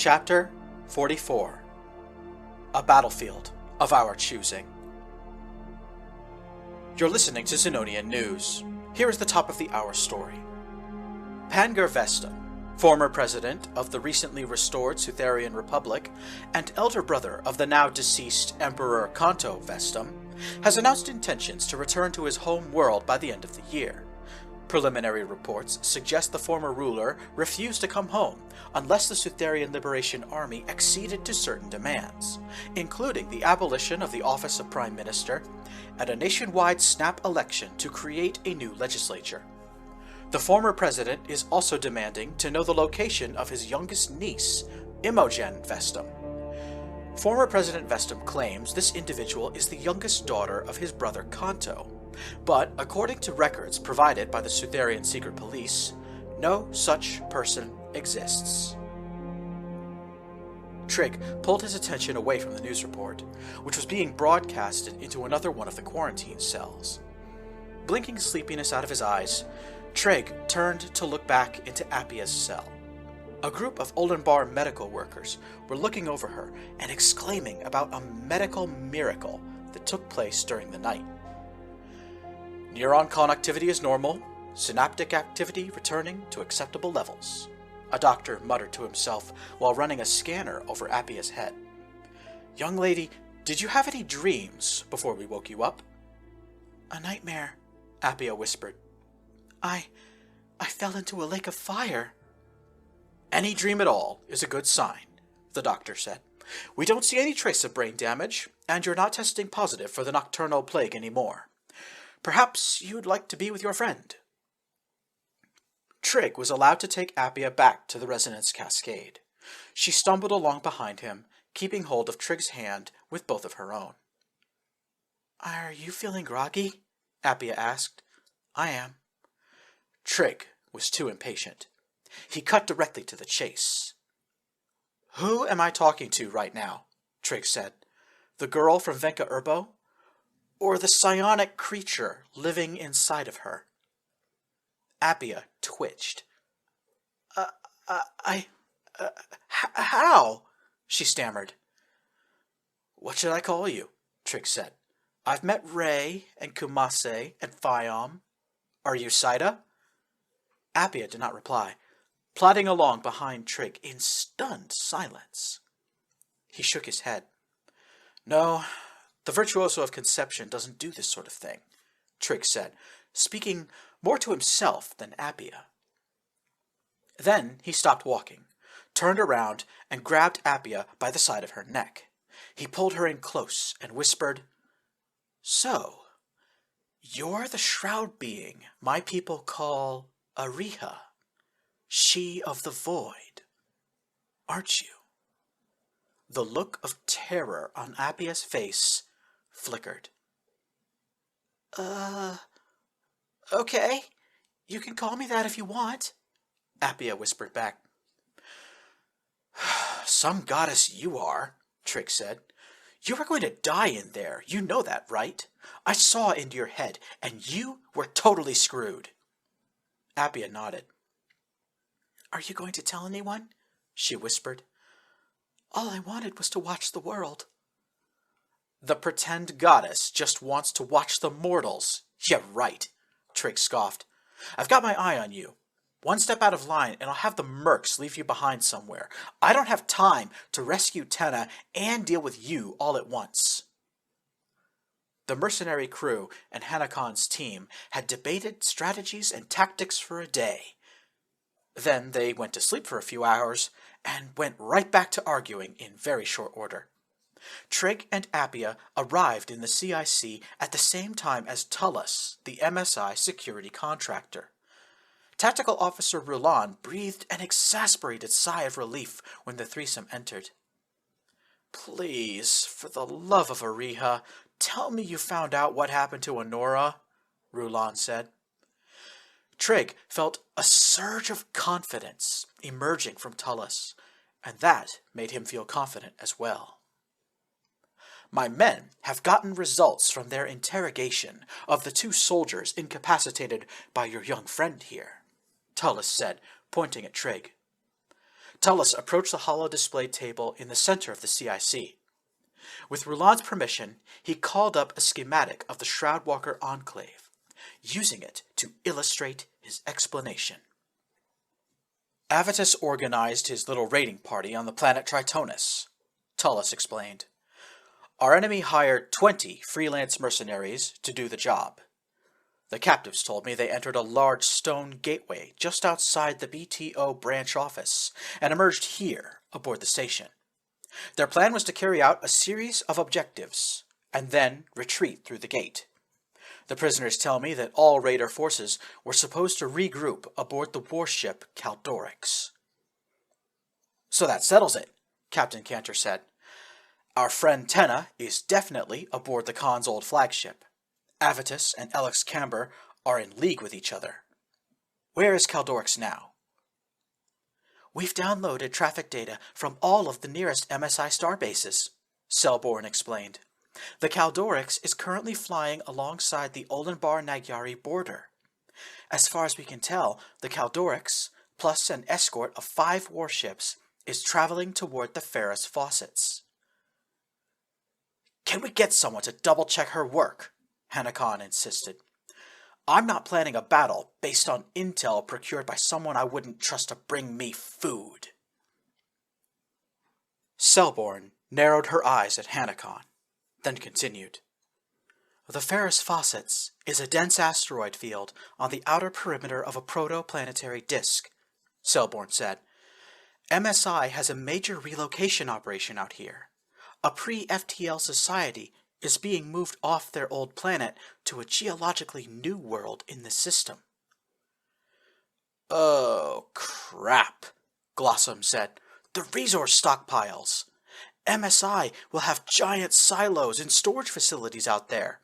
Chapter 44. A Battlefield of Our Choosing. You're listening to Xenonian News. Here is the top of the hour story. Pangur Vestum, former president of the recently restored Sutherian Republic and elder brother of the now deceased Emperor Kanto Vestum, has announced intentions to return to his home world by the end of the year. Preliminary reports suggest the former ruler refused to come home unless the Sutherian Liberation Army acceded to certain demands, including the abolition of the office of Prime Minister and a nationwide snap election to create a new legislature. The former president is also demanding to know the location of his youngest niece, Imogen Vestum. Former President Vestum claims this individual is the youngest daughter of his brother Kanto, but according to records provided by the Sutherian Secret Police, no such person exists. Trig pulled his attention away from the news report, which was being broadcasted into another one of the quarantine cells. Blinking sleepiness out of his eyes, Trig turned to look back into Appia's cell. A group of Olenbar medical workers were looking over her and exclaiming about a medical miracle that took place during the night. Neuron connectivity is normal, synaptic activity returning to acceptable levels, a doctor muttered to himself while running a scanner over Appia's head. Young lady, did you have any dreams before we woke you up? A nightmare, Appia whispered. I fell into a lake of fire. Any dream at all is a good sign, the doctor said. We don't see any trace of brain damage, and you're not testing positive for the nocturnal plague anymore. Perhaps you'd like to be with your friend. Trig was allowed to take Appia back to the resonance cascade. She stumbled along behind him, keeping hold of Trig's hand with both of her own. Are you feeling groggy? Appia asked. I am. Trig was too impatient. He cut directly to the chase. Who am I talking to right now? Trig said. The girl from Venka Urbo? Or the psionic creature living inside of her? Appia twitched. How? She stammered. What should I call you? Trig said. I've met Ray and Kumase and Phiom. Are you Saida? Appia did not reply, plodding along behind Trig in stunned silence. He shook his head. No, the virtuoso of conception doesn't do this sort of thing, Trig said, speaking more to himself than Appia. Then he stopped walking, turned around, and grabbed Appia by the side of her neck. He pulled her in close and whispered, So, you're the shroud being my people call Ariha, she of the void, aren't you? The look of terror on Appia's face flickered. Okay, you can call me that if you want, Appia whispered back. Some goddess you are, Trig said. You are going to die in there, you know that, right? I saw into your head, and you were totally screwed. Appia nodded. Are you going to tell anyone? She whispered. All I wanted was to watch the world. The pretend goddess just wants to watch the mortals. Yeah, right, Trig scoffed. I've got my eye on you. One step out of line and I'll have the mercs leave you behind somewhere. I don't have time to rescue Tenna and deal with you all at once. The mercenary crew and Hanakon's team had debated strategies and tactics for a day. Then they went to sleep for a few hours and went right back to arguing in very short order. Trig and Appia arrived in the CIC at the same time as Tullus, the MSI security contractor. Tactical Officer Rulan breathed an exasperated sigh of relief when the threesome entered. Please, for the love of Ariha, tell me you found out what happened to Honora, Rulan said. Trig felt a surge of confidence emerging from Tullus, and that made him feel confident as well. My men have gotten results from their interrogation of the 2 soldiers incapacitated by your young friend here, Tullus said, pointing at Trig. Tullus approached the holo-display table in the center of the CIC. With Rouland's permission, he called up a schematic of the Shroudwalker Enclave, using it to illustrate his explanation. Avitus organized his little raiding party on the planet Tritonus, Tullus explained. Our enemy hired 20 freelance mercenaries to do the job. The captives told me they entered a large stone gateway just outside the BTO branch office and emerged here aboard the station. Their plan was to carry out a series of objectives and then retreat through the gate. The prisoners tell me that all raider forces were supposed to regroup aboard the warship Caldorix. So that settles it, Captain Cantor said. Our friend Tenna is definitely aboard the Khan's old flagship. Avitus and Alex Camber are in league with each other. Where is Caldorix now? We've downloaded traffic data from all of the nearest MSI starbases, Selborn explained. The Caldorix is currently flying alongside the Olenbar-Nagyari border. As far as we can tell, the Caldorix, plus an escort of 5 warships, is traveling toward the Ferris faucets. Can we get someone to double-check her work? Hanakon insisted. I'm not planning a battle based on intel procured by someone I wouldn't trust to bring me food. Selborn narrowed her eyes at Hanakon, then continued. The Ferris faucets is a dense asteroid field on the outer perimeter of a protoplanetary disk, Selborn said. MSI has a major relocation operation out here. A pre-FTL society is being moved off their old planet to a geologically new world in the system. Oh, crap, Glossum said. The resource stockpiles. MSI will have giant silos and storage facilities out there.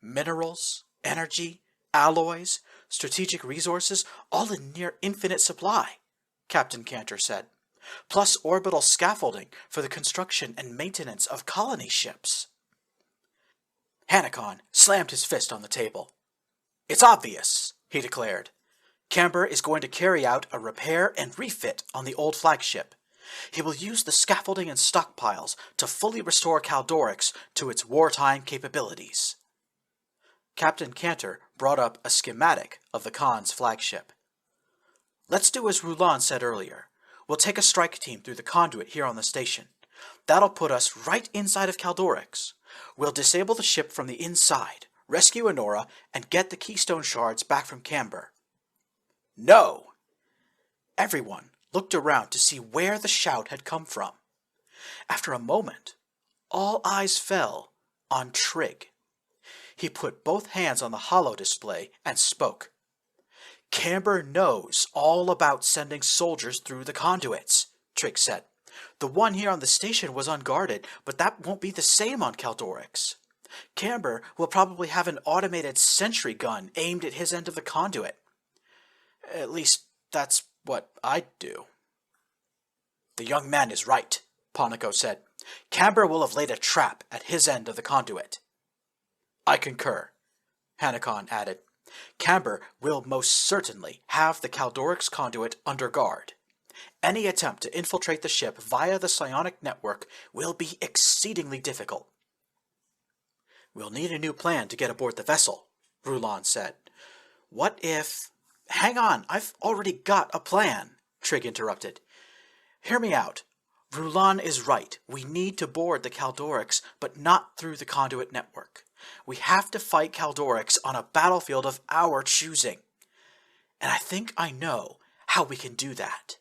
Minerals, energy, alloys, strategic resources, all in near infinite supply, Captain Cantor said. Plus orbital scaffolding for the construction and maintenance of colony ships. Hanakon slammed his fist on the table. It's obvious, he declared. Camber is going to carry out a repair and refit on the old flagship. He will use the scaffolding and stockpiles to fully restore Caldorix to its wartime capabilities. Captain Cantor brought up a schematic of the Khan's flagship. Let's do as Rouland said earlier. We'll take a strike team through the conduit here on the station. That'll put us right inside of Caldorix. We'll disable the ship from the inside, rescue Honora, and get the keystone shards back from Camber. No! Everyone looked around to see where the shout had come from. After a moment, all eyes fell on Trig. He put both hands on the holo display and spoke. Camber knows all about sending soldiers through the conduits, Trig said. The one here on the station was unguarded, but that won't be the same on Caldorix. Camber will probably have an automated sentry gun aimed at his end of the conduit. At least that's what I'd do. The young man is right, Ponico said. Camber will have laid a trap at his end of the conduit. I concur, Hanakon added. Camber will most certainly have the Caldorix conduit under guard. Any attempt to infiltrate the ship via the psionic network will be exceedingly difficult. We'll need a new plan to get aboard the vessel, Rouland said. What if... Hang on, I've already got a plan, Trig interrupted. Hear me out. Rouland is right. We need to board the Caldorix, but not through the conduit network. We have to fight Caldorix on a battlefield of our choosing. And I think I know how we can do that.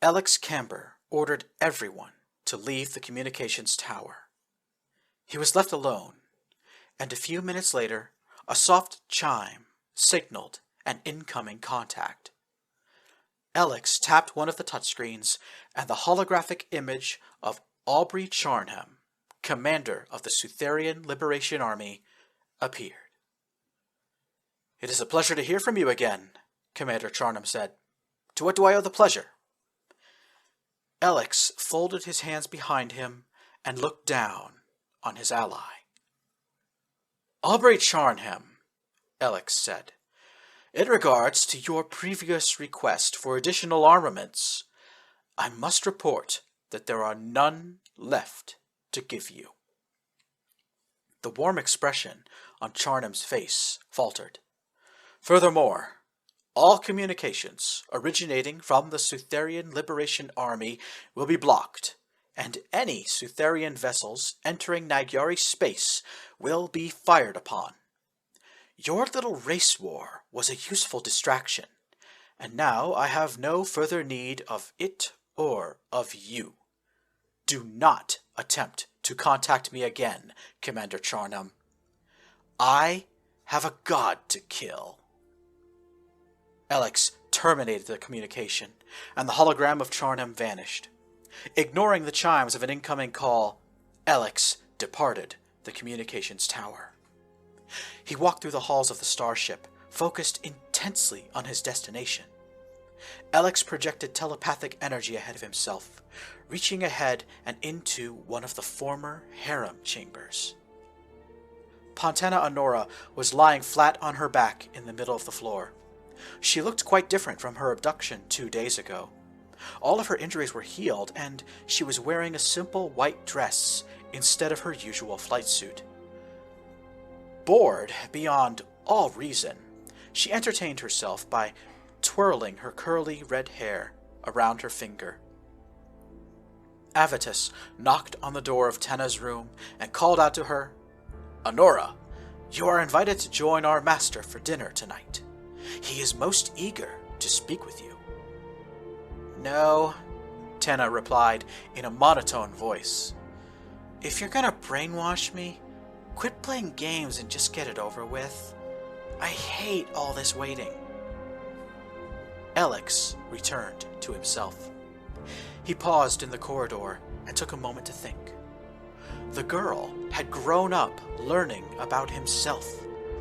Alex Camber ordered everyone to leave the communications tower. He was left alone, and a few minutes later, a soft chime signaled an incoming contact. Alex tapped one of the touchscreens, and the holographic image of Aubrey Charnham, commander of the Sutherian Liberation Army, appeared. It is a pleasure to hear from you again, Commander Charnham said. To what do I owe the pleasure? Alex folded his hands behind him and looked down on his ally. Aubrey Charnham, Alex said, In regards to your previous request for additional armaments, I must report that there are none left to give you. The warm expression on Charnham's face faltered. Furthermore, all communications originating from the Sutherian Liberation Army will be blocked, and any Sutherian vessels entering Nagyari space will be fired upon. Your little race war was a useful distraction, and now I have no further need of it or of you. Do not attempt to contact me again, Commander Charnham. I have a god to kill. Alex terminated the communication, and the hologram of Charnham vanished. Ignoring the chimes of an incoming call, Alex departed the communications tower. He walked through the halls of the starship, focused intensely on his destination. Alex projected telepathic energy ahead of himself, reaching ahead and into one of the former harem chambers. Tenna Honora was lying flat on her back in the middle of the floor. She looked quite different from her abduction 2 days ago. All of her injuries were healed, and she was wearing a simple white dress instead of her usual flight suit. Bored beyond all reason, she entertained herself by twirling her curly red hair around her finger. Avitus knocked on the door of Tenna's room and called out to her, "Honora, you are invited to join our master for dinner tonight. He is most eager to speak with you." "No," Tenna replied in a monotone voice. "If you're gonna brainwash me, quit playing games and just get it over with. I hate all this waiting." Alex returned to himself. He paused in the corridor and took a moment to think. The girl had grown up learning about himself,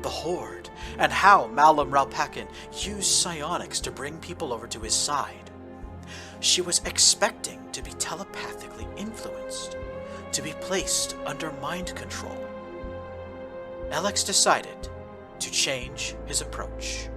the Horde, and how Malum Ralpakin used psionics to bring people over to his side. She was expecting to be telepathically influenced, to be placed under mind control. Alex decided to change his approach.